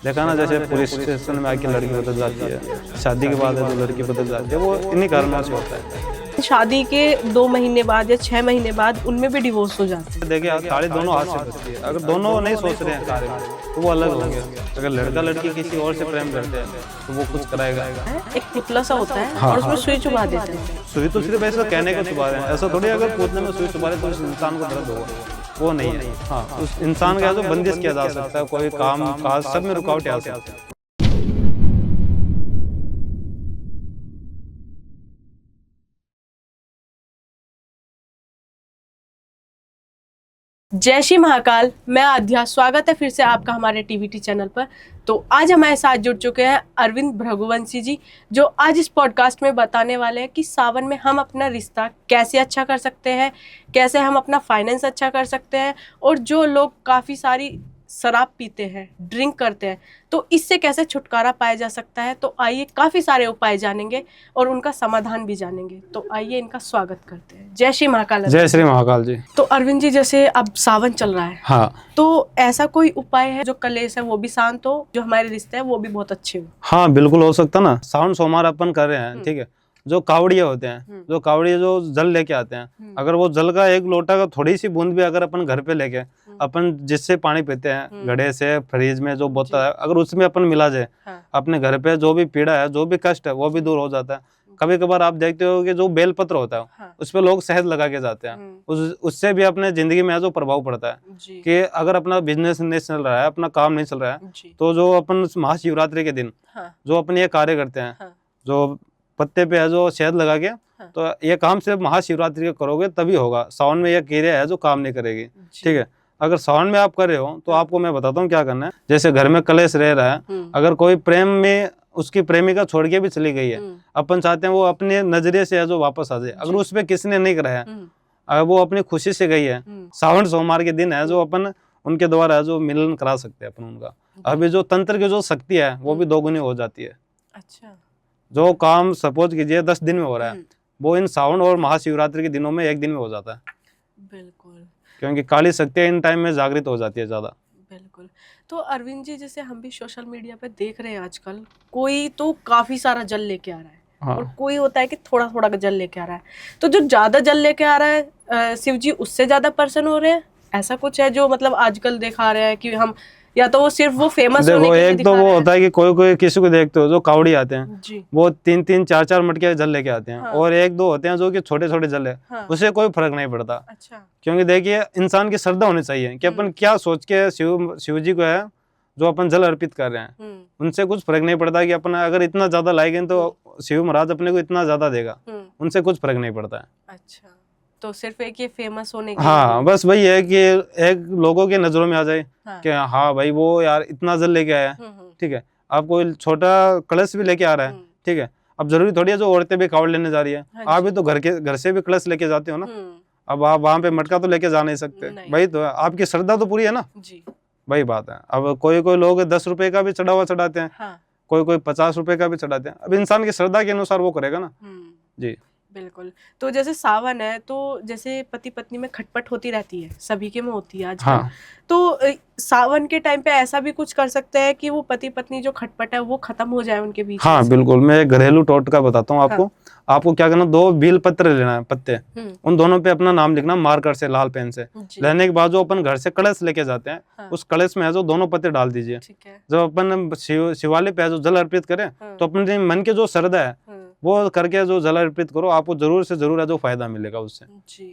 देखा ना, जैसे पुलिस स्टेशन में आके लड़की बदल जाती है, शादी के बाद जो लड़की बदल जाती है, वो इन्हीं कारणों से होता है। शादी के 2 महीने बाद या 6 महीने बाद उनमें भी डिवोर्स हो जाते हैं। देखिए ताड़ी दोनों हाथ से बजती है। अगर दोनों नहीं सोच रहे हैं कार्य में तो वो अलग होंगे। अगर लड़का लड़की किसी और से प्रेम करते हैं तो वो कुछ कराएगा। एक पुतला सा होता है और उसमें सुई चुभा देते हैं। सुई तो सिर्फ ऐसा कहने का चुभा रहे हैं, ऐसा थोड़ी अगर पूछने में सुई चुभा रहे तो उस इंसान को दर्द होगा, वो नहीं है। हाँ, उस इंसान का जो बंदिश किया जा सकता है, कोई काम काज सब में रुकावट आ सकती है। जय श्री महाकाल, मैं आध्या। स्वागत है फिर से आपका हमारे टीवीटी चैनल पर। तो आज हमारे साथ जुड़ चुके हैं अरविंद भृगुवंशी जी, जो आज इस पॉडकास्ट में बताने वाले हैं कि सावन में हम अपना रिश्ता कैसे अच्छा कर सकते हैं, कैसे हम अपना फाइनेंस अच्छा कर सकते हैं, और जो लोग काफ़ी सारी शराब पीते हैं, ड्रिंक करते हैं, तो इससे कैसे छुटकारा पाया जा सकता है। तो आइए काफ़ी सारे उपाय जानेंगे और उनका समाधान भी जानेंगे। तो आइए इनका स्वागत करते हैं। जय श्री महाकाल। जय श्री महाकाल जी। तो अरविंद जी, जैसे अब सावन चल रहा है, हाँ, तो ऐसा कोई उपाय है जो कलेश है वो भी शांत हो, जो हमारे रिश्ते हैं वो भी बहुत अच्छे हो? हाँ बिल्कुल हो सकता ना। सावन सोमवार अपन कर रहे हैं, ठीक है। जो कावड़िया होते हैं, जो कावड़िया जो जल लेके आते हैं, अगर वो जल का एक लोटा का थोड़ी सी बूंद भी अगर अपन घर पे लेके अपन जिससे पानी पीते हैं, घड़े से फ्रिज में जो बोतल है, अगर उसमें अपन मिला जाए, अपने घर पे जो भी पीड़ा है, जो भी कष्ट है, वो भी दूर हो जाता है। कभी कभार आप देखते हो कि जो बेलपत्र होता है, उस पे लोग शहद लगा के जाते हैं, उससे भी अपने जिंदगी में जो प्रभाव पड़ता है कि अगर अपना बिजनेस नहीं चल रहा है, अपना काम नहीं चल रहा है, तो जो अपन महाशिवरात्रि के दिन जो अपन ये कार्य करते हैं, जो पत्ते पे है जो शहद लगा के, तो ये काम सिर्फ महाशिवरात्रि के करोगे तभी होगा। सावन में यह क्रिया है जो काम नहीं करेगी, ठीक है। अगर सावन में आप कर रहे हो तो आपको मैं बताता हूँ क्या करना है। जैसे घर में कलेश रह रहा है, अगर कोई प्रेम में उसकी प्रेमिका छोड़ के भी चली गई है, अपन चाहते हैं वो अपने नजरिए से है जो वापस आ जाए। अगर उस पे किसने नहीं कराया, अगर वो अपनी खुशी से गई है, सावन सोमवार के दिन है जो अपन उनके द्वारा जो मिलन करा सकते हैं अपन उनका। अभी जो तंत्र की जो शक्ति है वो भी दोगुनी हो जाती है। अच्छा। जो काम सपोज कीजिए 10 दिन में हो रहा है, वो इन सावन और महाशिवरात्रि के दिनों में 1 दिन में हो जाता है। बिल्कुल, क्योंकि काली शक्ति इन टाइम में जागृत हो जाती है ज्यादा। बिल्कुल। तो अरविंद जी, जैसे हम भी सोशल मीडिया पे देख रहे हैं आजकल, कोई तो काफी सारा जल लेके आ रहा है, हाँ। और कोई होता है कि थोड़ा थोड़ा जल लेके आ रहा है। तो जो ज्यादा जल लेके आ रहा है, शिव जी उससे ज्यादा पर्सन हो रहे हैं, ऐसा कुछ है जो मतलब आजकल दिखा रहे हैं कि हम, या तो वो सिर्फ वो फेमस होने के लिए एक तो वो होता है कि कोई कोई किसी को देखते हो जो कावड़ी आते हैं जी, वो 3-3 4-4 मटके जल लेके आते हैं। हाँ। और 1-2 होते हैं जो कि छोटे छोटे जल है, हाँ। उससे कोई फर्क नहीं पड़ता। अच्छा। क्योंकि देखिए इंसान की श्रद्धा होनी चाहिए कि अपन क्या सोच के शिव जी को है जो अपन जल अर्पित कर रहे हैं, उनसे कुछ फर्क नहीं पड़ता कि अपन अगर इतना ज्यादा लाएंगे तो शिव महाराज अपने को इतना ज्यादा देगा, उनसे कुछ फर्क नहीं पड़ता है। अच्छा, तो सिर्फ एक ये फेमस होने के हाँ, बस वही है कि एक लोगों के नजरों में आ जाए कि हाँ भाई वो यार इतना जल लेके आया है, ठीक है। आप कोई छोटा कलश भी लेके आ रहा है, ठीक है। अब जरूरी थोड़ी है जो औरतें भी कावड़ लेने जा रही है, आप भी तो घर से भी कलश लेके जाते हो ना। अब आप वहां पे मटका तो लेके जा नहीं सकते, भाई तो आपकी श्रद्धा तो पूरी है ना जी। वही बात है। अब कोई कोई लोग 10 रुपए का भी चढ़ा हुआ चढ़ाते हैं, कोई कोई 50 रुपए का भी चढ़ाते हैं। अब इंसान की श्रद्धा के अनुसार वो करेगा ना। जी बिल्कुल। तो जैसे सावन है, तो जैसे पति पत्नी में खटपट होती रहती है, सभी के में होती है आजकल। हाँ। तो सावन के टाइम पे ऐसा भी कुछ कर सकते हैं कि वो पति पत्नी जो खटपट है वो खत्म हो जाए उनके बीच? हाँ बिल्कुल, मैं एक घरेलू टोटका बताता हूँ आपको। आपको क्या करना, 2 बेल पत्र लेना है, पत्ते, उन दोनों पे अपना नाम लिखना मार्कर से, लाल पेन से। लेने के बाद जो अपन घर से कलश लेके जाते हैं, उस कलश में है जो दोनों पत्ते डाल दीजिए। जब अपन शिवालय पे जो जल अर्पित करें, तो अपने मन के जो श्रद्धा है वो करके जो जल अर्पित करो, आपको जरूर से जरूर है जो फायदा मिलेगा उससे। जी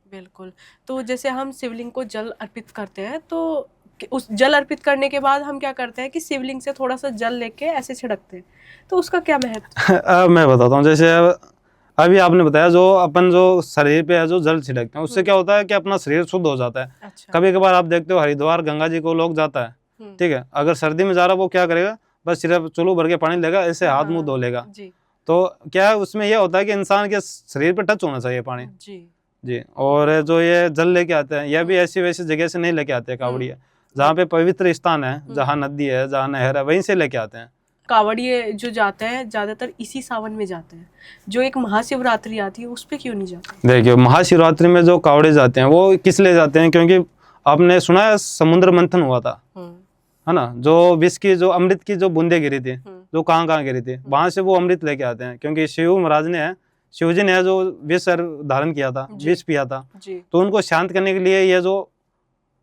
बिल्कुल। तो जैसे हम शिवलिंग को जल अर्पित करते हैं, तो उस जल अर्पित करने के बाद हम क्या करते हैं कि शिवलिंग से थोड़ा सा जल लेके ऐसे छिड़कते हैं, तो उसका क्या महत्व? अब मैं बताता हूँ। जैसे अभी आपने बताया जो अपन जो शरीर पे है जो जल छिड़कते हैं, उससे क्या होता है कि अपना शरीर शुद्ध हो जाता है। अच्छा। कभी कभार आप देखते हो हरिद्वार गंगा जी को लोग जाता है, ठीक है। अगर सर्दी में जा रहा है वो क्या करेगा, बस सिर्फ चुल्लू भर के पानी लेगा, ऐसे हाथ मुंह धो लेगा। तो क्या है उसमें यह होता है कि इंसान के शरीर पे टच होना चाहिए पानी। जी। और जो ये जल लेके आते हैं, यह भी ऐसी वैसी जगह से नहीं लेके आते हैं कावड़िया, जहाँ पे पवित्र स्थान है, जहाँ नदी है, जहाँ नहर है, वहीं से लेके आते हैं। कावड़िए जो जाते हैं ज्यादातर इसी सावन में जाते हैं, जो एक महाशिवरात्रि आती है उस पे क्यों नहीं जाते? देखिए महाशिवरात्रि में जो कावड़े जाते हैं वो किस लिए जाते हैं, क्योंकि आपने सुना है समुद्र मंथन हुआ था, है ना, जो विष की जो अमृत की जो बूंदे गिरी थी, जो कहाँ गिरी थी, वहां से वो अमृत लेके आते हैं, क्योंकि शिव महाराज ने शिव जी ने जो विष धारण किया था, विष पिया था, तो उनको शांत करने के लिए ये जो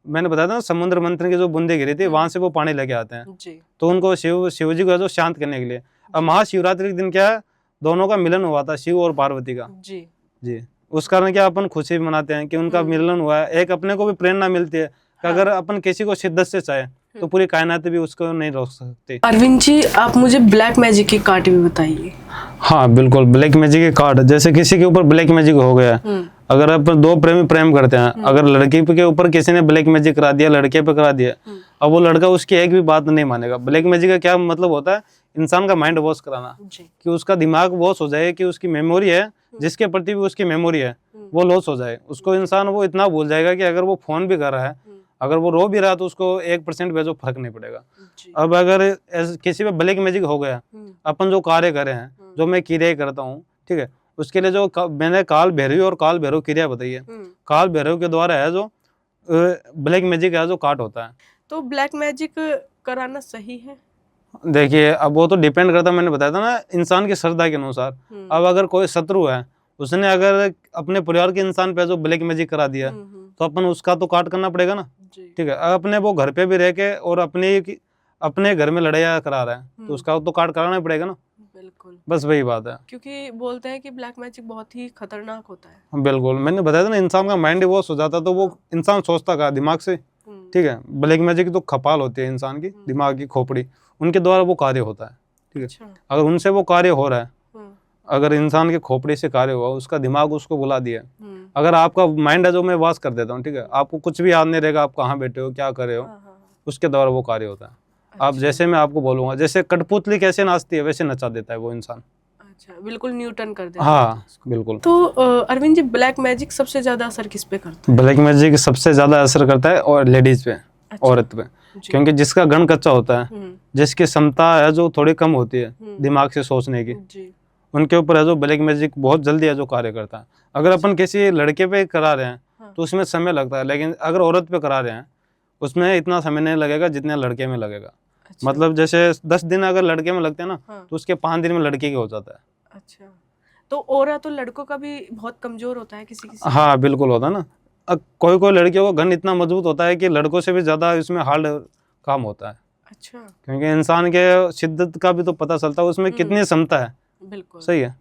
मैंने बताया था ना, समुद्र मंथन की जो बूंदे गिरी थी, वहां से वो पानी लेके आते हैं, तो उनको शिव जी को जो शांत करने के लिए। अब महाशिवरात्रि के दिन क्या है, दोनों का मिलन हुआ था, शिव और पार्वती का जी। उस कारण क्या अपन खुशी भी मनाते हैं कि उनका मिलन हुआ है। एक अपने को भी प्रेरणा मिलती है कि अगर अपन किसी को शिद्दत से चाहे तो पूरी कायनात भी उसको नहीं रोक सकती। अरविंद जी, आप मुझे ब्लैक मैजिक की कार्ड भी बताइए। हाँ बिल्कुल, ब्लैक मैजिक के कार्ड, जैसे किसी के ऊपर ब्लैक मैजिक हो गया, अगर अपन दो प्रेमी प्रेम करते हैं, अगर लड़की के ऊपर किसी ने ब्लैक मैजिक करा दिया, लड़के पे करा दिया, अब वो लड़का उसकी एक भी बात नहीं मानेगा। ब्लैक मैजिक का क्या मतलब होता है, इंसान का माइंड वॉश कराना, कि उसका दिमाग वॉश हो जाए, कि उसकी मेमोरी है, जिसके प्रति भी उसकी मेमोरी है वो लॉस हो जाए। उसको इंसान वो इतना भूल जाएगा कि अगर वो फोन भी कर रहा है, अगर वो रो भी रहा है, तो उसको 1% पे जो फर्क नहीं पड़ेगा। अब अगर किसी पे ब्लैक मैजिक हो गया, अपन जो कार्य करे हैं, जो मैं क्रिया करता हूँ, ठीक है, उसके लिए जो मैंने काल भैरवी और काल भैरव क्रिया बताई है, काल भैरव के द्वारा है जो ब्लैक मैजिक है जो काट होता है। तो ब्लैक मैजिक कराना सही है? देखिए, अब वो तो डिपेंड करता है, मैंने बताया था ना, इंसान की श्रद्धा के अनुसार। अब अगर कोई शत्रु है, उसने अगर अपने परिवार के इंसान पे जो ब्लैक मैजिक करा दिया, तो अपन उसका तो काट करना पड़ेगा ना, ठीक है। अपने वो घर पे भी रह के और अपने घर में लड़ाई करा रहा है, तो उसका तो काट कराना पड़ेगा ना। बिल्कुल, बस वही बात है, क्योंकि बोलते हैं कि ब्लैक मैजिक बहुत ही खतरनाक होता है। बिल्कुल, मैंने बताया था ना, इंसान का माइंड वॉश हो जाता, तो वो इंसान सोचता का दिमाग से, ठीक है। ब्लैक मैजिक तो खपाल होती है इंसान की, दिमाग की खोपड़ी, उनके द्वारा वो कार्य होता है, ठीक है। अगर उनसे वो कार्य हो रहा है, अगर इंसान के खोपड़ी से कार्य हुआ, उसका दिमाग उसको बुला दिया, अगर आपका माइंड है जो मैं वाश कर देता हूँ, ठीक है, आपको कुछ भी याद नहीं रहेगा, आप कहाँ बैठे हो, क्या कर रहे हो, उसके द्वारा वो कार्य होता है। आप जैसे मैं आपको बोलूंगा, जैसे कठपुतली कैसे नाचती है, वैसे नचा देता है वो इंसान। अच्छा, बिल्कुल न्यूटन कर देता है। हाँ बिल्कुल। तो अरविंद जी, ब्लैक मैजिक सबसे ज्यादा असर किस पे करता है? ब्लैक मैजिक सबसे ज्यादा असर करता है और लेडीज पे, औरत पे, क्योंकि जिसका गण कच्चा होता है, जिसकी क्षमता है जो थोड़ी कम होती है दिमाग से सोचने की, उनके ऊपर है जो ब्लैक मैजिक बहुत जल्दी है जो कार्य करता है। अगर अपन किसी लड़के पे करा रहे हैं तो उसमें समय लगता है, लेकिन अगर औरत पे करा रहे हैं उसमें इतना समय नहीं लगेगा जितना लड़के में लगेगा। मतलब जैसे 10 दिन अगर लड़के में लगते हैं ना, तो उसके 5 दिन में लड़के के हो जाता है। अच्छा, तो औरा तो लड़कों का भी बहुत कमजोर होता है किसी किसी। हाँ बिल्कुल होता है ना, कोई कोई लड़कियों का गन इतना मजबूत होता है कि लड़कों से भी ज्यादा इसमें हार्ड काम होता है। अच्छा, क्योंकि इंसान के शिद्दत का भी तो पता चलता है उसमें कितनी क्षमता है। बिल्कुल सही है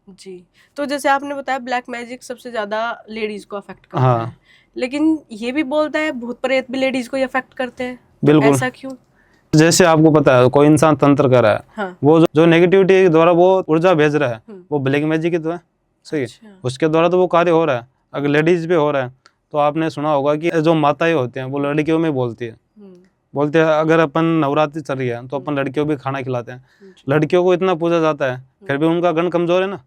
जी। तो जैसे आपने बताया ब्लैक मैजिक सबसे ज्यादा लेडीज को अफेक्ट करता है, लेकिन ये भी बोलता है भूत प्रेत भी लेडीज को अफेक्ट करते हैं, बिल्कुल। ऐसा क्यों? जैसे आपको पता है, कोई इंसान तंत्र कर रहा है, हाँ। वो जो नेगेटिविटी के द्वारा वो ऊर्जा भेज रहा है, वो ब्लैक मैजिक की तो है। सही है। अच्छा। उसके द्वारा तो वो कार्य हो रहा है। अगर लेडीज पे हो रहा है तो आपने सुना होगा कि जो माताएं होती हैं वो लड़कियों में बोलती है, बोलते हैं अगर अपन नवरात्रि चल रही है तो अपन लड़कियों भी खाना खिलाते हैं। लड़कियों को इतना पूजा जाता है, फिर भी उनका गण कमजोर है ना।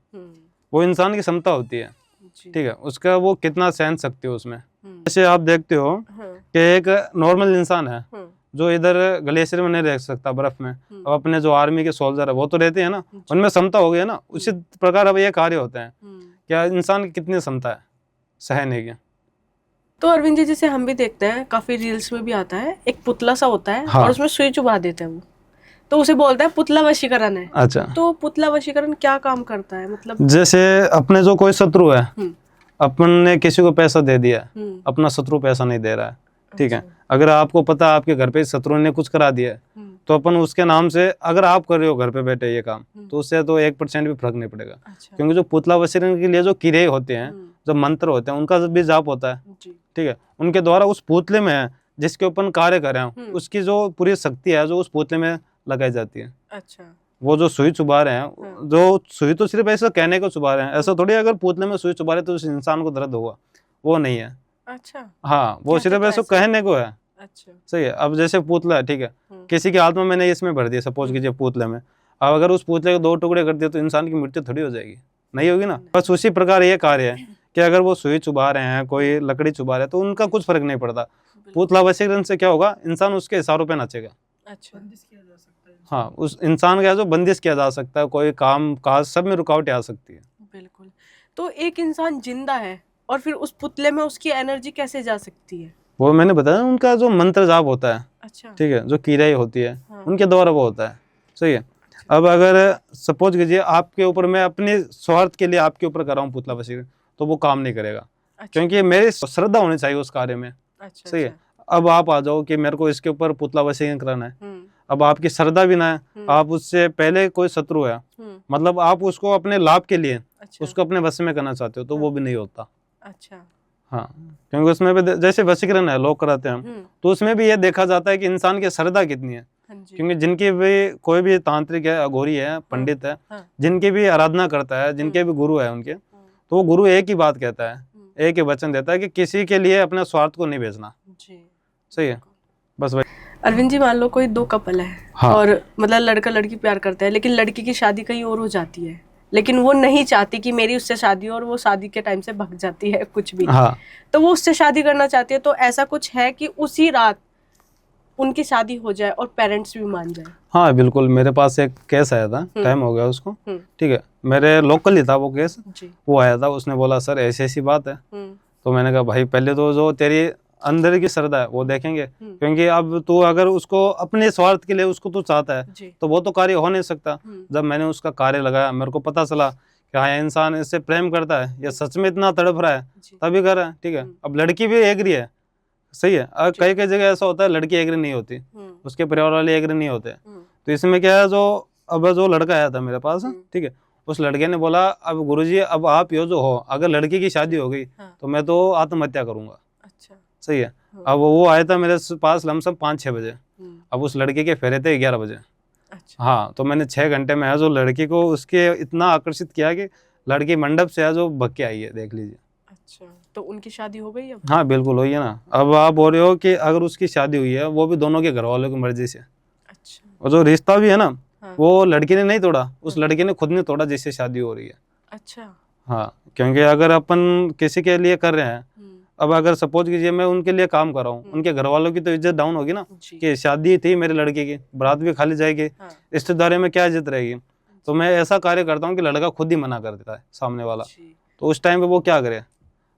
वो इंसान की क्षमता होती है, ठीक है, उसका वो कितना सहन शक्ति है उसमें। जैसे आप देखते हो कि एक नॉर्मल इंसान है जो इधर ग्लेशियर में नहीं रह सकता, बर्फ में, अब अपने जो आर्मी के सोल्जर है वो तो रहते हैं ना, उनमें क्षमता हो गई है ना। उसी प्रकार अब ये कार्य होते हैं, क्या इंसान की कितनी क्षमता है सहने की। तो अरविंद जी, जैसे हम भी देखते हैं, काफी रील्स में भी आता है, एक पुतला सा होता है, और उसमें सुई चुभा देते हैं वो, तो उसे बोलता है पुतला वशीकरण है। अच्छा, तो पुतला वशीकरण क्या काम करता है? मतलब जैसे अपने जो कोई शत्रु है, अपन ने किसी को पैसा दे दिया, अपना शत्रु पैसा नहीं दे रहा है, ठीक है, अगर आपको पता आपके घर पे शत्रु ने कुछ करा दिया है, तो अपन उसके नाम से, अगर आप कर रहे हो घर पे बैठे ये काम, तो उससे तो 1% भी फर्क नहीं पड़ेगा। क्योंकि जो पुतला वशीकरण के लिए जो क्रिया होते हैं, जो मंत्र होते हैं, उनका भी जाप होता है, ठीक है, उनके द्वारा उस पुतले में जिसके ऊपर कार्य कर रहे हैं उसकी जो पूरी शक्ति है जो उस पुतले में लगाई जाती है। अच्छा, वो जो सुई चुबा रहे हैं, जो सुई तो सिर्फ ऐसा कहने को चुबा रहे हैं, ऐसा थोड़ी अगर पुतले में सुई चुबा रहे तो उस इंसान को दर्द होगा, वो नहीं है। अच्छा, हाँ, वो सिर्फ ऐसा कहने को है। अच्छा, सही है। अब जैसे पुतला है, ठीक है, किसी की आत्मा मैंने इसमें भर दिया, सपोज कीजिए पुतले में, अब अगर उस पुतले को 2 टुकड़े कर दिए तो इंसान की मृत्यु थोड़ी हो जाएगी, नहीं होगी ना। बस उसी प्रकार ये कार्य है कि अगर वो सुई चुबा रहे हैं, कोई लकड़ी चुबा रहे हैं, तो उनका कुछ फर्क नहीं पड़ता। पुतला वशीकरण से क्या होगा, इंसान उसके इशारों पे नाचेगा। अच्छा, हाँ, उस इंसान का जो बंदिश किया जा सकता है, कोई काम काज सब में रुकावटें आ सकती है। बिल्कुल। तो एक इंसान जिंदा है और फिर उस पुतले में उसकी एनर्जी कैसे जा सकती है? वो मैंने बताया, उनका जो मंत्र जाप होता है, अच्छा। ठीक है, जो किराई होती है हाँ। उनके द्वारा वो होता है। सही है। अब अगर सपोज कीजिए आपके ऊपर मैं अपने स्वार्थ के लिए आपके ऊपर कर रहा हूँ पुतला वशीकरण, तो वो काम नहीं करेगा, अच्छा। क्योंकि मेरी श्रद्धा होनी चाहिए उस कार्य में। अच्छा। सही है। अब आप आ जाओ कि मेरे को इसके ऊपर पुतला वशीकरण कराना है, हम्म। अब आपकी श्रद्धा भी ना है, आप उससे पहले कोई शत्रु है, मतलब आप उसको अपने लाभ के लिए अच्छा। उसको अपने वश में करना चाहते हो, तो वो भी नहीं होता। अच्छा। हाँ, क्योंकि उसमें भी जैसे वशीकरण है लोग कराते हैं, तो उसमें भी ये देखा जाता है कि इंसान की श्रद्धा कितनी है। हाँ जी। क्योंकि जिनकी भी कोई भी तांत्रिक है, अघोरी है, पंडित है, हाँ। जिनकी भी आराधना करता है, जिनके भी गुरु है उनके, तो वो गुरु एक ही बात कहता है, एक ही वचन देता है कि किसी के लिए अपने स्वार्थ को नहीं बेचना। जी। सही है। बस वही। अरविंद जी, मान लो कोई दो कपल है, हाँ। और मतलब लड़का लड़की प्यार करता है, लेकिन लड़की की शादी कहीं और हो जाती है, लेकिन वो नहीं चाहती कि मेरी उससे शादी हो, और वो शादी के टाइम से भग जाती है कुछ भी। हाँ। तो वो उससे शादी करना चाहती है, तो ऐसा कुछ है कि उसी रात उनकी शादी हो जाए और पेरेंट्स भी मान जाए? हाँ बिल्कुल, मेरे पास एक केस आया था, टाइम हो गया उसको। ठीक है, मेरे लोकल ही था वो केस। जी। वो आया था, उसने बोला सर ऐसी ऐसी बात है। तो मैंने कहा भाई पहले तो जो तेरी अंदर की श्रद्धा है वो देखेंगे, क्योंकि अब तू अगर उसको अपने स्वार्थ के लिए उसको तू चाहता है, तो वो तो कार्य हो नहीं सकता। जब मैंने उसका कार्य लगाया, मेरे को पता चला कि हाँ इंसान इससे प्रेम करता है, या सच में इतना तड़प रहा है, तभी कर रहा है। ठीक है, अब लड़की भी एग्री है। सही है। अब कई कई जगह ऐसा होता है लड़की एग्री नहीं होती, उसके परिवार वाले एग्री नहीं होते। तो इसमें क्या है, जो लड़का आया था मेरे पास, ठीक है, उस लड़के ने बोला अब गुरुजी अब आप यो जो हो, अगर लड़की की शादी हो गई तो मैं तो आत्महत्या करूंगा। अच्छा। सही है। अब वो आया था मेरे पास लमसम 5-6 बजे। अब उस लड़के के फेरे थे 11 बजे। अच्छा। हाँ, तो मैंने 6 घंटे में है जो लड़की को उसके इतना आकर्षित किया कि लड़की मंडप से है जो भग के आई है, देख लीजिए। अच्छा, तो उनकी शादी हो गई अब? हाँ बिल्कुल हुई है ना। अब आप बोल रहे हो कि अगर उसकी शादी हुई है, वो भी दोनों के घर वालों की मर्जी से। अच्छा। और जो रिश्ता भी है ना, वो लड़की ने नहीं तोड़ा, उस लड़के ने खुद ने तोड़ा जिससे शादी हो रही है। अच्छा। हाँ, क्योंकि अगर अपन किसी के लिए कर रहे हैं, अब अगर सपोज कीजिए मैं उनके लिए काम कर रहा हूँ, उनके घर वालों की तो इज्जत डाउन होगी ना, कि शादी थी मेरे लड़के की, बारात भी खाली जाएगी, रिश्तेदारी में क्या इज्जत रहेगी। तो मैं ऐसा कार्य करता हूँ कि लड़का खुद ही मना कर देता है सामने वाला। तो उस टाइम पे वो क्या करे,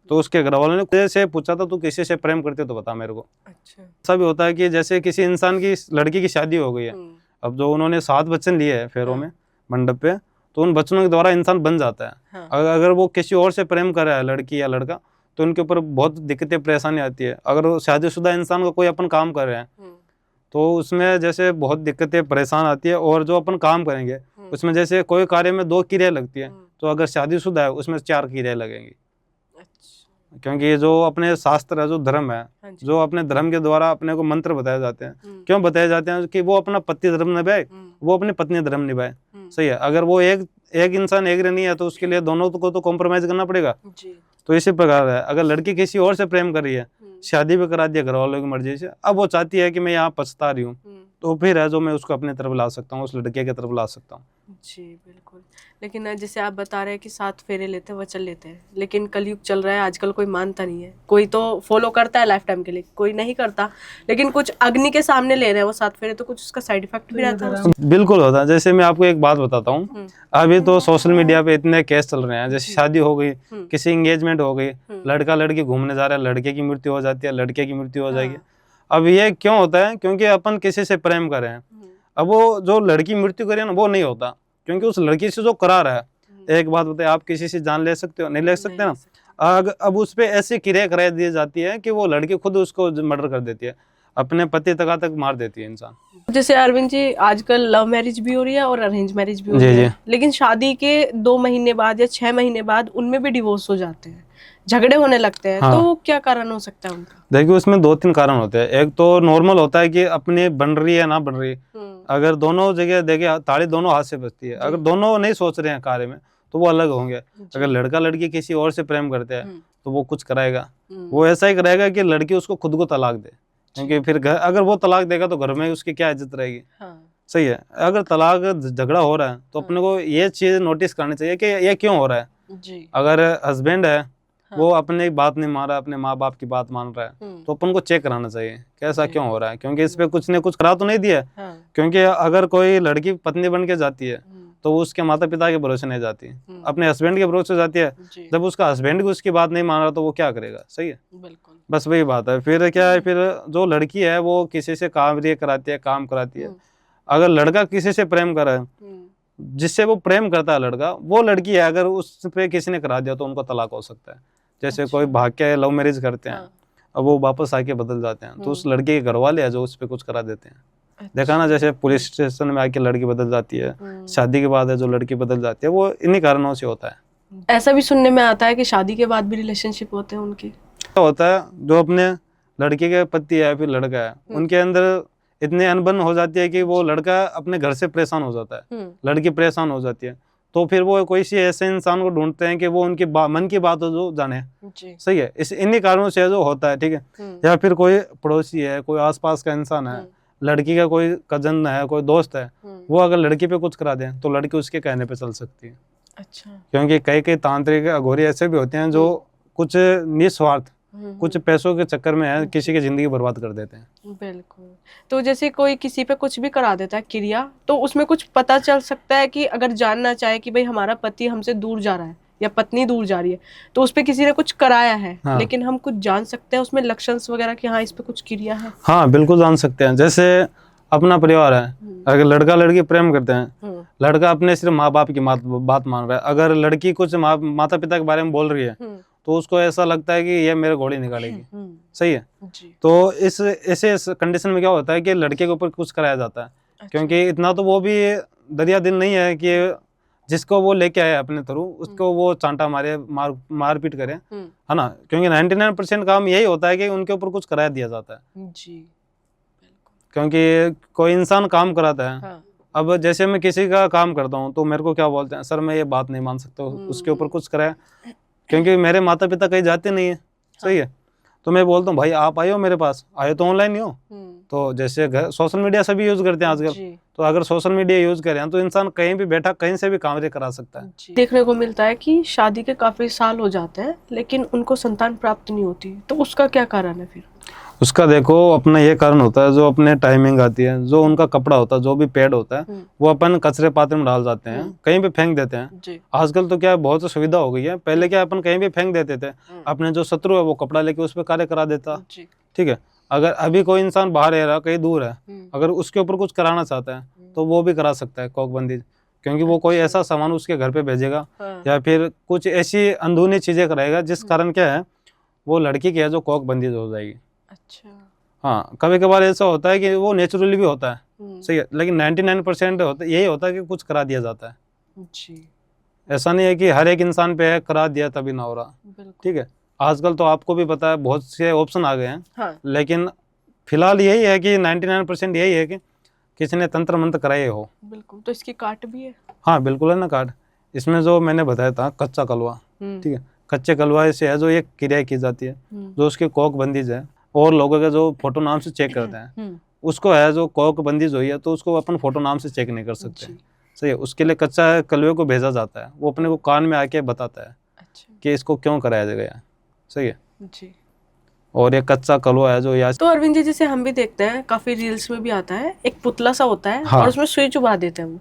तो उसके घर वालों ने खुद से पूछा था तू किसी से प्रेम करते तो बता मेरे को। अच्छा। ऐसा भी होता है कि जैसे किसी इंसान की लड़की की शादी हो गई है, अब जो उन्होंने 7 वचन लिए हैं फेरों में मंडप पे, तो उन वचनों के द्वारा इंसान बन जाता है। अगर वो किसी और से प्रेम कर रहा है, लड़की या लड़का, तो उनके ऊपर बहुत दिक्कतें परेशानी आती है। अगर वो शादीशुदा इंसान का कोई अपन काम कर रहे हैं, तो उसमें जैसे बहुत दिक्कतें परेशान आती है। और जो अपन काम करेंगे उसमें जैसे कोई कार्य में 2 क्रिया लगती है, तो अगर शादीशुदा है उसमें 4 क्रिया लगेंगी। क्योंकि जो अपने शास्त्र है, जो धर्म है, जो अपने धर्म के द्वारा अपने को मंत्र बताए जाते हैं, क्यों बताए जाते हैं कि वो अपना पति धर्म निभाए, वो अपनी पत्नी धर्म निभाए। सही है। अगर वो एक इंसान एग्री नहीं है, तो उसके लिए दोनों को तो कॉम्प्रोमाइज करना पड़ेगा। तो इसी प्रकार है, अगर लड़की किसी और से प्रेम कर रही है, शादी भी करा दिया घर वालों की मर्जी से, अब वो चाहती है कि मैं यहाँ पछता रही हूँ, तो फिर है जो मैं उसको अपनी तरफ ला सकता हूँ, उस लड़के की तरफ ला सकता हूँ। जी बिल्कुल। लेकिन जैसे आप बता रहे हैं कि 7 फेरे लेते हैं, वचन लेते हैं, लेकिन कलयुग चल रहा है, आजकल कोई मानता नहीं है। कोई तो फॉलो करता है लाइफ टाइम के लिए, कोई नहीं करता। लेकिन कुछ अग्नि के सामने ले रहे हैं वो 7 फेरे, तो कुछ उसका साइड इफेक्ट भी रहता है? बिल्कुल होता है। जैसे मैं आपको एक बात बताता हूँ, अभी तो सोशल मीडिया पे इतने केस चल रहे हैं, जैसे शादी हो गई, किसी एंगेजमेंट हो गई, लड़का लड़की घूमने जा रहा है, लड़के की मृत्यु हो जाती है, लड़के की मृत्यु हो जाएगी। अब ये क्यों होता है? क्योंकि अपन किसी से प्रेम कर रहे हैं। अब वो जो लड़की मृत्यु करे ना, वो नहीं होता, क्योंकि उस लड़की से जो करा रहा है। एक बात बताइए, आप किसी से जान ले सकते हो? नहीं ले सकते ना। अब उस पे ऐसी क्रिया करा दी जाती है कि वो लड़की खुद उसको मर्डर कर देती है, अपने पति तक मार देती है इंसान। जैसे अरविंद जी, आजकल लव मैरिज भी हो रही है और अरेंज मैरिज भी हो रही है, लेकिन शादी के 2 महीने बाद या 6 महीने बाद उनमें भी डिवोर्स हो जाते हैं, झगड़े होने लगते हैं। हाँ। तो क्या कारण हो सकता है उनका? देखिए, उसमें 2-3 कारण होते हैं। एक तो नॉर्मल होता है कि अपनी बन रही है ना बन रही, अगर दोनों जगह देखे ताली दोनों हाथ से बजती है। अगर दोनों नहीं सोच रहे हैं कार्य में, तो वो अलग होंगे। अगर लड़का लड़की किसी और से प्रेम करते हैं, तो वो कुछ कराएगा, वो ऐसा ही कराएगा कि लड़की उसको खुद को तलाक दे, क्योंकि फिर अगर वो तलाक देगा तो घर में उसकी क्या इज्जत रहेगी। सही है। अगर तलाक झगड़ा हो रहा है, तो अपने को ये चीज नोटिस करनी चाहिए कि ये क्यों हो रहा है। अगर हस्बैंड है, वो अपने बात नहीं मान रहा, अपने माँ बाप की बात मान रहा है, तो अपन को चेक कराना चाहिए कैसा क्यों हो रहा है, क्योंकि इस पे कुछ ने कुछ करा तो नहीं दिया। क्योंकि अगर कोई लड़की पत्नी बन के जाती है, तो वो उसके माता पिता के भरोसे नहीं जाती, अपने हस्बैंड के भरोसे जाती है। जब उसका हस्बैंड भी उसकी बात नहीं मान रहा तो वो क्या करेगा? सही है, बिल्कुल। बस वही बात है। फिर क्या है, फिर जो लड़की है वो किसी से कार्य कराती है, काम कराती है। अगर लड़का किसी से प्रेम कर रहा है, जिससे वो प्रेम करता है लड़का, वो लड़की है, अगर उस पे किसी ने करा दिया तो उनको तलाक हो सकता है। जैसे कोई भाग के लव मैरिज करते हैं, अब वो वापस आके बदल जाते हैं, तो उस लड़के के घर वाले हैं जो उस पे कुछ करा देते हैं। देखा ना, जैसे पुलिस स्टेशन में आके लड़की बदल जाती है, शादी के बाद है जो लड़की बदल जाती है, वो इन्हीं कारणों से होता है। ऐसा भी सुनने में आता है कि शादी के बाद भी रिलेशनशिप होते हैं उनके। होता है, जो अपने लड़के के पति है फिर लड़का है, उनके अंदर इतने अनबन हो जाती है कि वो लड़का अपने घर से परेशान हो जाता है, लड़की परेशान हो जाती है, तो फिर वो कोई सी ऐसे इंसान को ढूंढते हैं कि वो उनकी मन की बात हो जो जाने। सही है, इस इन्हीं कारणों से जो होता है, ठीक है। या फिर कोई पड़ोसी है, कोई आसपास का इंसान है, लड़की का कोई कजन है, कोई दोस्त है, वो अगर लड़की पे कुछ करा दे तो लड़की उसके कहने पे चल सकती है। अच्छा। क्योंकि कई कई तांत्रिक अघोरी ऐसे भी होते हैं जो कुछ निस्वार्थ, कुछ पैसों के चक्कर में है, किसी की जिंदगी बर्बाद कर देते हैं। बिल्कुल। तो जैसे कोई किसी पे कुछ भी करा देता है क्रिया, तो उसमें कुछ पता चल सकता है कि अगर जानना चाहे कि भाई हमारा पति हमसे दूर जा रहा है या पत्नी दूर जा रही है, तो उस पे किसी ने कुछ कराया है, हाँ। लेकिन हम कुछ जान सकते हैं उसमें लक्षण वगैरह कि हाँ इस पे कुछ क्रिया है? हाँ बिल्कुल जान सकते हैं। जैसे अपना परिवार है, अगर लड़का लड़की प्रेम करते हैं, लड़का अपने सिर्फ माँ बाप की बात मान रहा है, अगर लड़की कुछ माता पिता के बारे में बोल रही है तो उसको ऐसा लगता है कि ये मेरे घोड़ी निकालेगी। सही है जी। तो इस ऐसे कंडीशन में क्या होता है कि लड़के के ऊपर कुछ कराया जाता है। अच्छा। क्योंकि इतना तो वो भी दरिया दिल नहीं है कि जिसको वो लेके आए अपने थ्रू उसको वो चांटा मारे, मारपीट करे, है ना। क्योंकि 99% काम यही होता है कि उनके ऊपर कुछ कराया दिया जाता है जी। क्योंकि कोई इंसान काम कराता है। हाँ। अब जैसे मैं किसी का काम करता हूँ तो मेरे को क्या बोलते हैं, सर मैं ये बात नहीं मान सकता, उसके ऊपर कुछ कराया, क्योंकि मेरे माता पिता कहीं जाते नहीं है। सही है, तो मैं बोलता हूँ भाई आप आए हो मेरे पास, आए तो ऑनलाइन ही हो। तो जैसे सोशल मीडिया सभी यूज करते हैं आजकल, तो अगर सोशल मीडिया यूज करें तो इंसान कहीं भी बैठा कहीं से भी कार्य करा सकता है। देखने को मिलता है कि शादी के काफी साल हो जाते हैं लेकिन उनको संतान प्राप्त नहीं होती, तो उसका क्या कारण है फिर? उसका देखो अपना ये कारण होता है, जो अपने टाइमिंग आती है, जो उनका कपड़ा होता है, जो भी पैड होता है वो अपन कचरे पात्र में डाल जाते हैं, कहीं भी फेंक देते हैं। आजकल तो क्या है, बहुत सुविधा हो गई है, पहले क्या अपन कहीं भी फेंक देते थे, अपने जो शत्रु है वो कपड़ा लेके उस पर कार्य करा देता। ठीक है, अगर अभी कोई इंसान बाहर रह रहा, कहीं दूर है, अगर उसके ऊपर कुछ कराना चाहता है तो वो भी करा सकता है कोकबंदी, क्योंकि वो कोई ऐसा सामान उसके घर पे भेजेगा या फिर कुछ ऐसी अंदरूनी चीजें कराएगा जिस कारण क्या है वो लड़की की है जो कोकबंदी हो जाएगी। अच्छा। हाँ, कभी कभार ऐसा होता है कि वो नेचुरली भी होता है। सही है, लेकिन 99% होता यही होता है कि कुछ करा दिया जाता है जी। ऐसा नहीं है कि हर एक इंसान पे है करा दिया तभी ना हो रहा। ठीक है, आजकल तो आपको भी पता है बहुत से ऑप्शन आ गए हैं। हाँ। लेकिन फिलहाल यही है कि 99% यही है कि किसी ने तंत्र मंत्र कराए हो। बिल्कुल। तो इसकी काट भी है? हाँ बिल्कुल है ना काट। इसमें जो मैंने बताया था कच्चा कलवा, ठीक है, कच्चे कलवा से है जो एक क्रिया की जाती है, जो उसकी कोक बंदीज है, और लोगों के जो फोटो नाम से चेक करते हैं उसको है जो कोक बंदीज हुई है तो उसको अपन फोटो नाम से चेक नहीं कर सकते। सही है, उसके लिए कच्चा कलवे को भेजा जाता है, वो अपने को कान में आके बताता है कि इसको क्यों कराया गया। सही है जी। और ये कच्चा कलवा है जो या तो अरविंद जी जैसे हम भी देखते हैं काफी रील्स में भी आता है, एक पुतला सा होता है। हाँ। और उसमें सुई चुभा देते हैं वो,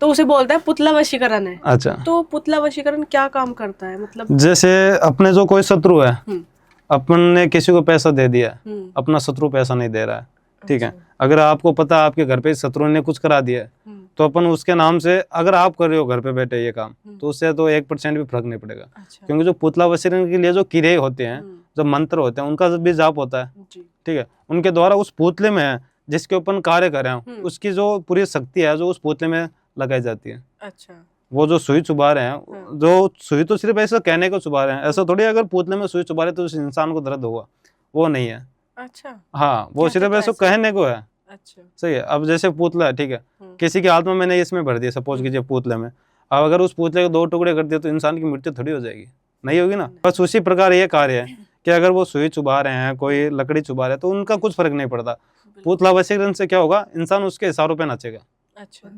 तो उसे बोलते हैं पुतला वशीकरण है। अच्छा, तो पुतला वशीकरण क्या काम करता है? मतलब जैसे अपने जो कोई शत्रु है, अपन ने किसी को पैसा दे दिया, अपना शत्रु पैसा नहीं दे रहा है, ठीक है, अगर आपको पता आपके घर पे शत्रु ने कुछ करा दिया तो अपन उसके नाम से, अगर आप कर रहे हो घर पे बैठे ये काम, तो उससे तो 1% भी फर्क नहीं पड़ेगा। अच्छा। क्योंकि जो पुतला वशीकरण के लिए जो क्रिया होते हैं, जो मंत्र होते हैं, उनका भी जाप होता है। ठीक है, उनके द्वारा उस पुतले में जिसके अपन कार्य कर रहे हैं उसकी जो पूरी शक्ति है जो उस पुतले में लगाई जाती है। अच्छा। वो जो सुई चुबा रहे हैं, जो सुई तो सिर्फ ऐसा कहने को चुबा रहे हैं, ऐसा थोड़ी अगर पुतले में सुई चुबा रहे तो उस इंसान को दर्द होगा, वो नहीं है। अच्छा। हाँ, वो सिर्फ ऐसा कहने को है। अच्छा। सही है, अब जैसे पुतला है, ठीक है, किसी की आत्मा मैंने इसमें भर दिया, सपोज कीजिए पुतले में, अब अगर उस पुतले के 2 टुकड़े कर दिए तो इंसान की मृत्यु थोड़ी हो जाएगी, नहीं होगी ना। बस उसी प्रकार ये कार्य है कि अगर वो सुई चुबा रहे हैं, कोई लकड़ी चुबा रहे हैं, तो उनका कुछ फर्क नहीं पड़ता। पुतला वशीकरण से क्या होगा, इंसान उसके इशारों पे नाचेगा। अच्छा।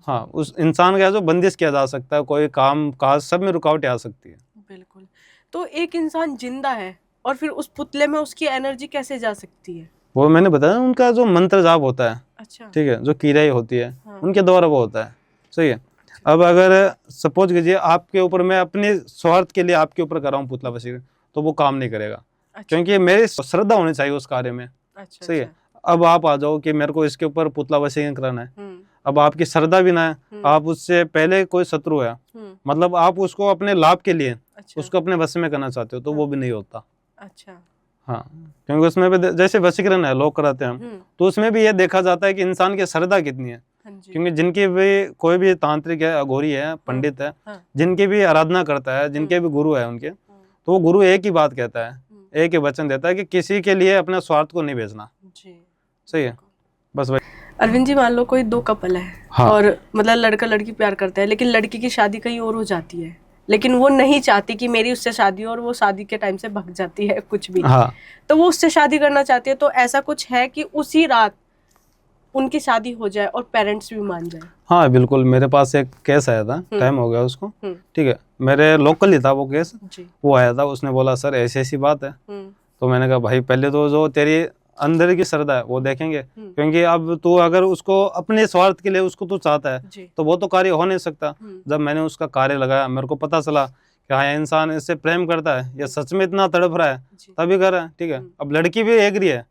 हाँ, उस इंसान का जो बंदिश किया जा सकता है, कोई काम काज सब में रुकावटें आ सकती है। बिल्कुल। तो एक इंसान जिंदा है और फिर उस पुतले में उसकी एनर्जी कैसे जा सकती है? वो मैंने बताया, उनका जो मंत्र जाप होता है। अच्छा। ठीक है, जो क्रिया होती है, हाँ। उनके द्वारा वो होता है। सही है। अब अगर सपोज कीजिए आपके ऊपर मैं अपने स्वार्थ के लिए आपके ऊपर कर रहा हूँ पुतला वशीकरण, तो वो काम नहीं करेगा। अच्छा, क्योंकि मेरी श्रद्धा होनी चाहिए उस कार्य में। अच्छा, सही है। अच्छा। अब आप आ जाओ कि मेरे को इसके ऊपर पुतला वशीकरण कराना है, हम्म, अब आपकी श्रद्धा भी ना है, आप उससे पहले कोई शत्रु है, मतलब आप उसको अपने लाभ के लिए अच्छा, उसको अपने वश में करना चाहते हो, तो वो भी नहीं होता। अच्छा। हाँ, क्योंकि उसमें भी जैसे वशीकरण है लोग कराते हैं हम, तो उसमें भी ये देखा जाता है कि इंसान की श्रद्धा कितनी है। हाँ जी, क्योंकि जिनकी भी कोई भी तांत्रिक है, अघोरी है, पंडित है, हाँ, जिनकी भी आराधना करता है, जिनके भी गुरु है उनके, तो वो गुरु एक ही बात कहता है, एक ही वचन देता है कि किसी के लिए अपने स्वार्थ को नहीं बेचना। जी। सही है, बस वही। अरविंद जी, मान लो कोई दो कपल है, हाँ। और मतलब लड़का लड़की प्यार करता है, लेकिन लड़की की शादी कहीं और हो जाती है, लेकिन वो नहीं चाहती कि मेरी उससे शादी हो, और वो शादी के टाइम से भग जाती है कुछ भी, हाँ, तो वो उससे शादी करना चाहती है। तो ऐसा कुछ है कि उसी रात उनकी शादी हो जाए और पेरेंट्स भी मान जाए? हाँ बिल्कुल, मेरे पास एक केस आया था, टाइम हो गया उसको। ठीक है, मेरे लोकल ही था वो केस। जी। वो आया था, उसने बोला सर ऐसी ऐसी बात है। तो मैंने कहा भाई पहले तो जो तेरी अंदर की श्रद्धा है वो देखेंगे, क्योंकि अब तू अगर उसको अपने स्वार्थ के लिए उसको तू चाहता है, जी। तो वो तो कार्य हो नहीं सकता। जब मैंने उसका कार्य लगाया, मेरे को पता चला कि हाँ ये इंसान इससे प्रेम करता है, या सच में इतना तड़प रहा है, तभी कर रहा है। ठीक है, अब लड़की भी एग्री है।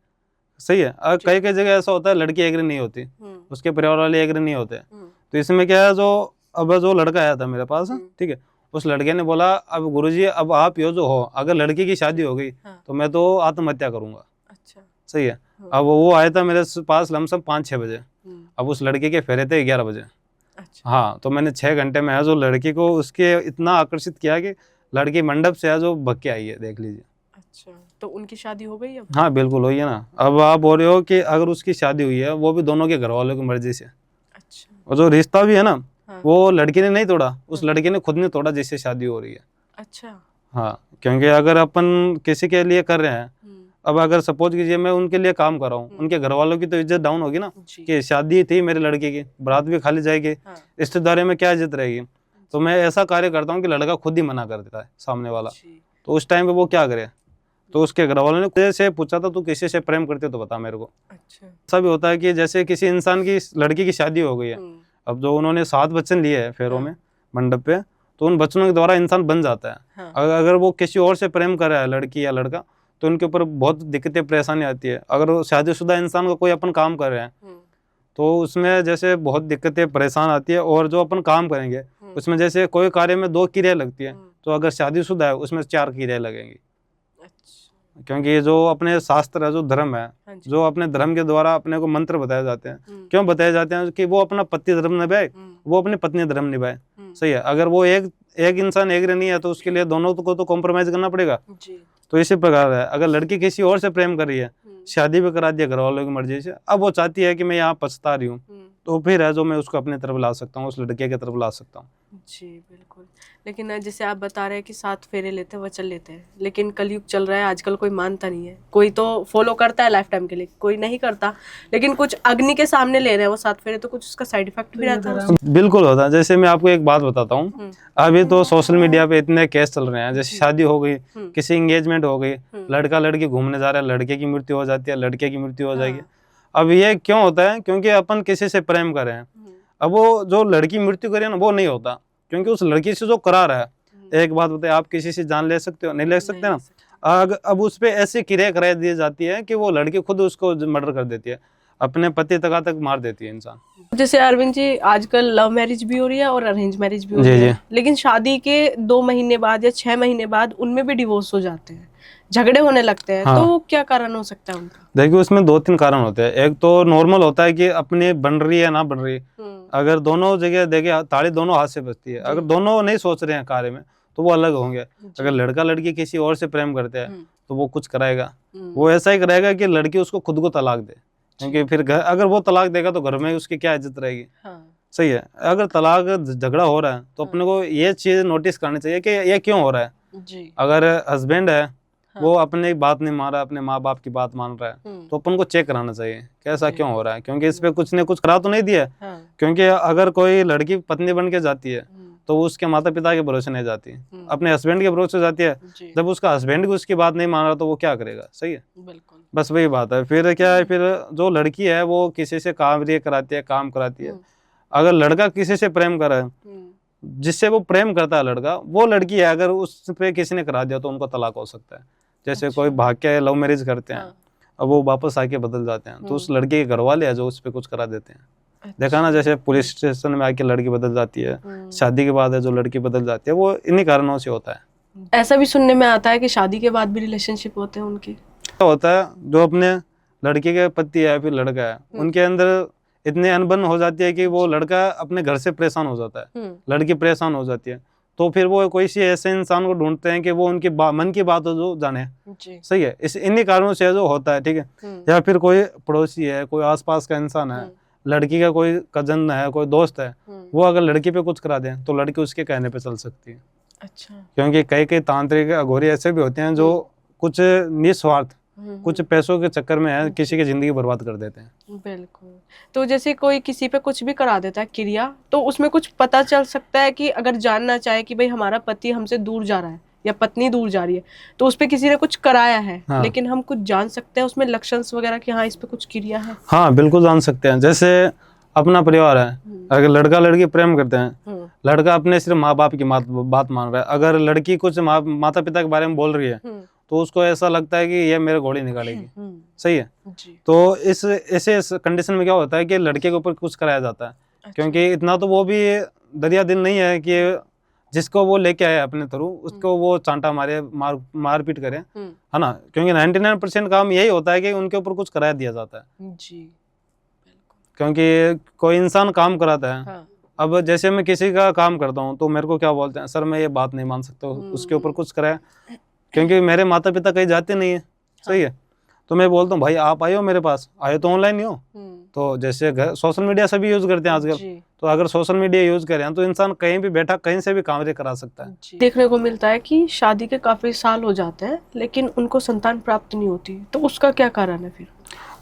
सही है, कई कई जगह ऐसा होता है लड़की एग्री नहीं होती, उसके परिवार वाले एग्री नहीं होते। तो इसमें क्या है, जो लड़का आया था मेरे पास, ठीक है, उस लड़के ने बोला अब गुरुजी अब आप यो जो हो, अगर लड़की की शादी हो गई तो मैं तो आत्महत्या करूंगा। अच्छा। सही है। अब वो आया था मेरे पास लमसम 5-6 बजे। अब उस लड़के के फेरे थे 11 बजे। अच्छा। हाँ, तो मैंने 6 घंटे में है जो लड़की को उसके इतना आकर्षित किया कि लड़की मंडप से है जो भग के आई है, देख लीजिए। अच्छा, तो उनकी शादी हो गई अब? हाँ बिल्कुल हुई है ना। अब आप बोल रहे हो कि अगर उसकी शादी हुई है, वो भी दोनों के घर वालों की मर्जी से। अच्छा। और जो रिश्ता भी है ना, हाँ। वो लड़की ने नहीं तोड़ा, उस लड़के ने खुद ने तोड़ा जिससे शादी हो रही है। अच्छा। हाँ, क्योंकि अगर अपन किसी के लिए कर रहे हैं, अब अगर सपोज कीजिए मैं उनके लिए काम कर रहा हूँ, उनके घर वालों की तो इज्जत डाउन होगी ना, जी। कि शादी थी मेरे लड़के की, बारात भी खाली जाएगी, हाँ। रिश्तेदारी में क्या इज्जत रहेगी। तो मैं ऐसा कार्य करता हूँ कि लड़का खुद ही मना कर देता है सामने वाला। जी। तो उस टाइम पे वो क्या करे, तो उसके घर वालों ने खुद से पूछा था तू किसी से प्रेम करते तो बता मेरे को। अच्छा। ऐसा भी होता है कि जैसे किसी इंसान की लड़की की शादी हो गई है, अब जो उन्होंने 7 वचन लिए है फेरों में मंडप पे, तो उन वचनों के द्वारा इंसान बन जाता है। हाँ। अगर वो किसी और से प्रेम कर रहा है, लड़की या लड़का, तो उनके ऊपर बहुत दिक्कतें परेशानी आती है। अगर वो शादीशुदा इंसान का कोई अपन काम कर रहे हैं, तो उसमें जैसे बहुत दिक्कतें परेशान आती है। और जो अपन काम करेंगे उसमें जैसे कोई कार्य में 2 क्रिया लगती है, तो अगर शादीशुदा है उसमें 4 क्रिया लगेंगी। अच्छा। क्योंकि जो अपने शास्त्र है, जो धर्म है, जो अपने धर्म के द्वारा अपने को मंत्र बताए जाते हैं, क्यों बताए जाते हैं कि वो अपना पति धर्म निभाए, वो अपनी पत्नी धर्म निभाए। सही है, अगर वो एक इंसान एग्री नहीं है तो उसके लिए दोनों को तो कॉम्प्रोमाइज करना पड़ेगा। जी। तो इसी प्रकार है, अगर लड़की किसी और से प्रेम कर रही है, शादी भी करा दिया घर वालों की मर्जी से, अब वो चाहती है कि मैं यहाँ पछता रही हूँ, तो फिर है जो मैं उसको अपनी तरफ ला सकता हूँ, उस लड़के की तरफ ला सकता हूँ। जी बिल्कुल। लेकिन जैसे आप बता रहे हैं कि 7 फेरे लेते हैं, वचन लेते हैं, लेकिन कलयुग चल रहा है, आजकल कोई मानता नहीं है। कोई तो फॉलो करता है लाइफ टाइम के लिए, कोई नहीं करता। लेकिन कुछ अग्नि के सामने ले रहे हैं वो 7 फेरे, तो कुछ उसका साइड इफेक्ट भी रहता है? बिल्कुल होता है। जैसे मैं आपको एक बात बताता हूँ, अभी तो सोशल मीडिया पे इतने केस चल रहे हैं, जैसे शादी हो गई, किसी एंगेजमेंट हो गई, लड़का लड़की घूमने जा रहा है, लड़के की मृत्यु हो जाती है, लड़के की मृत्यु हो जाएगी। अब ये क्यों होता है? क्योंकि अपन किसी से प्रेम कर रहे हैं। अब वो जो लड़की मृत्यु करे ना, वो नहीं होता, क्योंकि उस लड़की से जो करा रहा है। एक बात बताए, आप किसी से जान ले सकते हो? नहीं ले सकते ना। अब उस पे ऐसी क्रिया करा दी जाती है कि वो लड़की खुद उसको मर्डर कर देती है, अपने पति तक मार देती है इंसान। जैसे अरविंद जी, आजकल लव मैरिज भी हो रही है और अरेंज मैरिज भी हो रही है, लेकिन शादी के 2 महीने बाद या 6 महीने बाद उनमें भी डिवोर्स हो जाते हैं, झगड़े होने लगते हैं। हाँ। तो क्या कारण हो सकता है उनका? देखिए, उसमें 2-3 कारण होते हैं। एक तो नॉर्मल होता है कि अपनी बन रही है ना बन रही, अगर दोनों जगह देखे ताली दोनों हाथ से बजती है। अगर दोनों नहीं सोच रहे हैं कार्य में तो वो अलग होंगे। अगर लड़का लड़की किसी और से प्रेम करते हैं तो वो कुछ कराएगा, वो ऐसा ही कराएगा कि लड़की उसको खुद को तलाक दे, क्योंकि फिर अगर वो तलाक देगा तो घर में उसकी क्या इज्जत रहेगी। हाँ। सही है। अगर तलाक झगड़ा हो रहा है तो अपने को ये चीज नोटिस करनी चाहिए कि ये क्यों हो रहा है जी। अगर हस्बैंड है, हाँ, वो अपने बात नहीं मान रहा, अपने माँ बाप की बात मान रहा है, तो अपन को चेक कराना चाहिए कि ऐसा क्यों हो रहा है, क्योंकि इस पे कुछ ने कुछ करा तो नहीं दिया। हाँ। क्योंकि अगर कोई लड़की पत्नी बन के जाती है तो वो उसके माता पिता के भरोसे नहीं जाती, अपने हस्बैंड के भरोसे जाती है। जब उसका हस्बैंड भी उसकी बात नहीं मान रहा तो वो क्या करेगा। सही है, बिल्कुल, बस वही बात है। फिर क्या है, फिर जो लड़की है वो किसी से कार्य कराती है, काम कराती है। अगर लड़का किसी से प्रेम कर रहा है, जिससे वो प्रेम करता है लड़का, वो लड़की है, अगर उस पे किसी ने करा दिया तो उनका तलाक हो सकता है। जैसे कोई भाग के लव मैरिज करते हैं, अब वो वापस आके बदल जाते हैं, तो उस लड़के के घर वाले हैं जो उस पे कुछ करा देते हैं। देखा ना, जैसे पुलिस स्टेशन में आके लड़की बदल जाती है, शादी के बाद है जो लड़की बदल जाती है, वो इन्हीं कारणों से होता है। ऐसा भी सुनने में आता है कि शादी के बाद भी रिलेशनशिप होते हैं उनके। होता है जो अपने लड़के के पति है फिर लड़का है, उनके अंदर इतने अनबन हो जाती है कि वो लड़का अपने घर से परेशान हो जाता है, लड़की परेशान हो जाती है, तो फिर वो कोई सी ऐसे इंसान को ढूंढते हैं कि वो उनकी मन की बात हो जो जाने। सही है, इस इन्हीं कारणों से जो होता है, ठीक है। या फिर कोई पड़ोसी है, कोई आसपास का इंसान है, लड़की का कोई कजन है, कोई दोस्त है, वो अगर लड़की पे कुछ करा दे तो लड़की उसके कहने पे चल सकती है। अच्छा। क्योंकि कई कई तांत्रिक अघोरी ऐसे भी होते हैं जो कुछ निस्वार्थ, कुछ पैसों के चक्कर में है, किसी की जिंदगी बर्बाद कर देते हैं। बिल्कुल। तो जैसे कोई किसी पे कुछ भी करा देता है क्रिया, तो उसमें कुछ पता चल सकता है कि अगर जानना चाहे कि भाई हमारा पति हमसे दूर जा रहा है या पत्नी दूर जा रही है, तो उस पे किसी ने कुछ कराया है, हाँ। लेकिन हम कुछ जान सकते हैं उसमें लक्षण वगैरह कि हाँ इस पे कुछ क्रिया है? हाँ बिल्कुल जान सकते हैं। जैसे अपना परिवार है, अगर लड़का लड़की प्रेम करते हैं, लड़का अपने सिर्फ माँ बाप की बात मान रहा है, अगर लड़की कुछ माता पिता के बारे में बोल रही है तो उसको ऐसा लगता है कि ये मेरे घोड़ी निकालेगी। सही है जी। तो इस ऐसे कंडीशन में क्या होता है कि लड़के के ऊपर कुछ कराया जाता है। अच्छा। क्योंकि इतना तो वो भी दरिया दिल नहीं है कि जिसको वो लेके आए अपने थ्रू उसको वो चांटा मारे, मारपीट करे, है ना। क्योंकि 99% काम यही होता है कि उनके ऊपर कुछ कराया दिया जाता है जी। क्योंकि कोई इंसान काम कराता है। हाँ। अब जैसे मैं किसी का काम करता हूँ तो मेरे को क्या बोलते हैं, सर मैं ये बात नहीं मान सकता, उसके ऊपर कुछ कराया, क्योंकि मेरे माता पिता कहीं जाते नहीं है। सही है, तो मैं बोलता हूँ भाई आप आए हो मेरे पास, आए तो ऑनलाइन ही हो। तो जैसे सोशल मीडिया सभी यूज करते हैं आजकल, तो अगर सोशल मीडिया यूज करें तो इंसान कहीं भी बैठा कहीं से भी काम करा सकता है। देखने को मिलता है कि शादी के काफी साल हो जाते हैं लेकिन उनको संतान प्राप्त नहीं होती, तो उसका क्या कारण है फिर?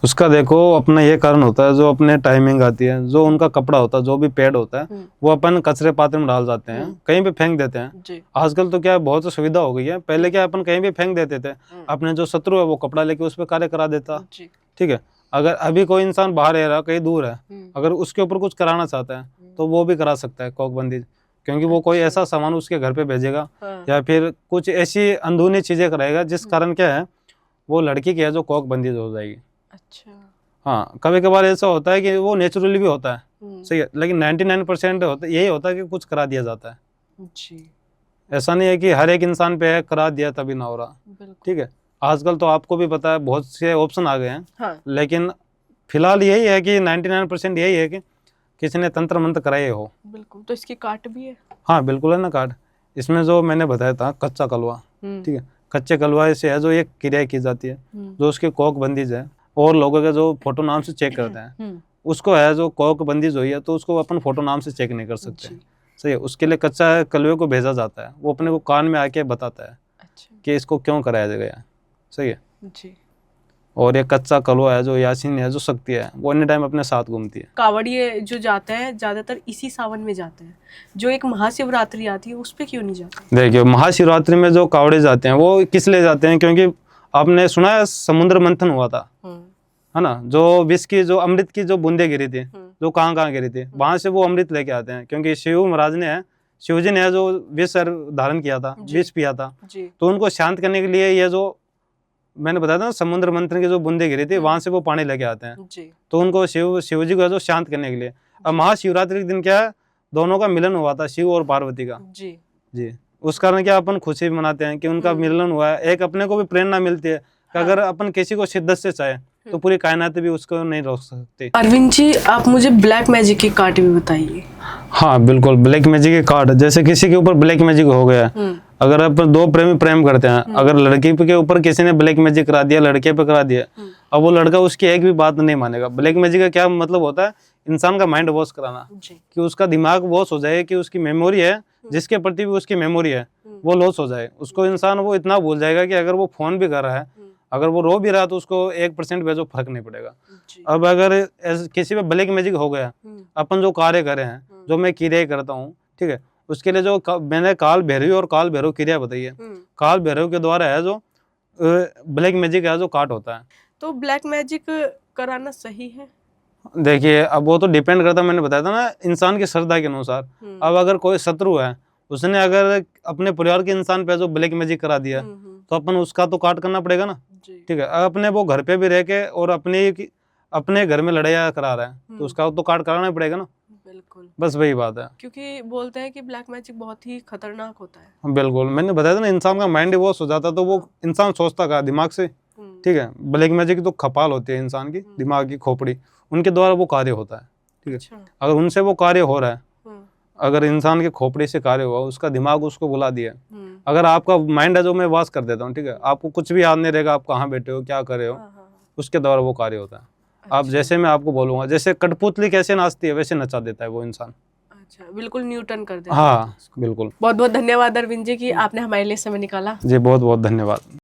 उसका देखो अपना ये कारण होता है, जो अपने टाइमिंग आती है, जो उनका कपड़ा होता है, जो भी पैड होता है वो अपन कचरे पात्र में डाल जाते हैं, कहीं भी फेंक देते हैं। आजकल तो क्या बहुत सुविधा हो गई है, पहले क्या अपन कहीं भी फेंक देते थे, अपने जो शत्रु है वो कपड़ा लेके उस पर कार्य करा देता। ठीक है, अगर अभी कोई इंसान बाहर रह रहा कहीं दूर है, अगर उसके ऊपर कुछ कराना चाहता है तो वो भी करा सकता है कोकबंदी, क्योंकि वो कोई ऐसा सामान उसके घर पे भेजेगा या फिर कुछ ऐसी अंदरूनी चीजें कराएगा जिस कारण क्या है वो लड़की की है जो कोकबंदी हो जाएगी। अच्छा। हाँ, कभी कभार ऐसा होता है कि वो नेचुरली भी होता है। सही है, लेकिन 99% होता यही होता है कि कुछ करा दिया जाता है। जी। ऐसा नहीं है कि हर एक इंसान पे है करा दिया तभी ना हो रहा। ठीक है, आजकल तो आपको भी पता है बहुत से ऑप्शन आ गए हैं। हाँ। लेकिन फिलहाल यही है कि 99% यही है कि किसी ने तंत्र मंत्र कराए हो। बिल्कुल। तो इसकी काट भी है? हाँ बिल्कुल है ना काट। इसमें जो मैंने बताया था कच्चा कलवा, ठीक है, कच्चे कलवा से है जो एक क्रिया की जाती है, जो उसकी कोक बंदीज है और लोगों के जो फोटो नाम से चेक करते हैं उसको है जो कोक बंदीज हुई है तो उसको अपन फोटो नाम से चेक नहीं कर सकते। सही है, उसके लिए कच्चा कलवे को भेजा जाता है, वो अपने को कान में आके बताता है कि इसको क्यों कराया गया। सही है जी। और ये कच्चा कलवा है जो यासीन है जो शक्ति है वो एनी टाइम अपने साथ घूमती है। कावड़िए जो जाते हैं ज्यादातर इसी सावन में जाते हैं, जो एक महाशिवरात्रि आती है उस पे क्यों नहीं जाते? देखिए महाशिवरात्रि में जो कावड़े जाते हैं वो किस लिए जाते हैं, क्योंकि आपने सुना है समुद्र मंथन हुआ था, है ना, जो विष की जो अमृत की जो बूंदे गिरी थी, जो कहाँ गिरी थी, वहां से वो अमृत लेके आते हैं। क्योंकि शिव महाराज ने शिव जी ने जो विष धारण किया था, विष पिया था, तो उनको शांत करने के लिए ये जो मैंने बताया था समुद्र मंथन की जो बूंदे गिरी थी वहां से वो पानी लेके आते हैं। तो उनको शिव जी को जो शांत करने के लिए। अब महाशिवरात्रि के दिन क्या है, दोनों का मिलन हुआ था, शिव और पार्वती का। जी, उस कारण क्या अपन खुशी भी मनाते हैं कि उनका मिलन हुआ है। एक अपने को भी प्रेरणा मिलती है कि अगर अपन किसी को शिद्दत से चाहे तो पूरी कायनात भी उसको नहीं रोक सकती। अरविंद जी आप मुझे ब्लैक मैजिक की कार्ड भी बताइए। हाँ बिल्कुल, ब्लैक मैजिक के कार्ड, जैसे किसी के ऊपर ब्लैक मैजिक हो गया, अगर अपन दो प्रेमी प्रेम करते हैं, अगर लड़की के ऊपर किसी ने ब्लैक मैजिक करा दिया, लड़के पे करा दिया, अब वो लड़का उसकी एक भी बात नहीं मानेगा। ब्लैक मैजिक का क्या मतलब होता है, इंसान का माइंड वॉश कराना, कि उसका दिमाग वॉश हो जाए, कि उसकी मेमोरी है जिसके प्रति भी उसकी मेमोरी है वो लॉस हो जाए। उसको इंसान वो इतना भूल जाएगा कि अगर वो फोन भी कर रहा है, अगर वो रो भी रहा है तो उसको 1% पे जो फर्क नहीं पड़ेगा। अब अगर किसी पे ब्लैक मैजिक हो गया, अपन जो कार्य करे हैं, जो मैं क्रिया करता हूँ, ठीक है, उसके लिए जो मैंने काल भैरवी और काल भैरव क्रिया बताई है, काल भैरव के द्वारा है जो ब्लैक मैजिक है जो काट होता है। तो ब्लैक मैजिक कराना सही है? देखिए अब वो तो डिपेंड करता है, मैंने बताया था ना, इंसान की श्रद्धा के अनुसार। अब अगर कोई शत्रु है, उसने अगर अपने परिवार के इंसान पे जो ब्लैक मैजिक करा दिया, तो अपन उसका तो काट करना पड़ेगा ना। जी। ठीक है, अपने वो घर पे भी रह के और अपने घर में लड़ाई करा रहा है, तो उसका तो काट कराना ही पड़ेगा ना। बिल्कुल, बस वही बात है। क्योंकि बोलते हैं कि ब्लैक मैजिक बहुत ही खतरनाक होता है। बिल्कुल, मैंने बताया था ना, इंसान का माइंड वॉश हो जाता, तो वो इंसान सोचता का दिमाग से। ठीक है, ब्लैक मैजिक तो खपाल होती है इंसान की, दिमाग की खोपड़ी, उनके द्वारा वो कार्य होता है। ठीक है, अच्छा। अगर उनसे वो कार्य हो रहा है, अगर इंसान के खोपड़ी से कार्य हुआ, उसका दिमाग उसको बुला दिया, अगर आपका माइंड है जो मैं वाश कर देता हूँ, ठीक है, आपको कुछ भी याद नहीं रहेगा, आप कहाँ बैठे हो, क्या कर रहे हो, उसके द्वारा वो कार्य होता है। आप जैसे मैं आपको बोलूंगा, जैसे कठपुतली कैसे नाचती है, वैसे नचा देता है वो इंसान। अच्छा, बिल्कुल न्यूटन कर देता है। हाँ बिल्कुल। बहुत बहुत धन्यवाद अरविंद जी कि आपने हमारे लिए समय निकाला। जी बहुत बहुत धन्यवाद।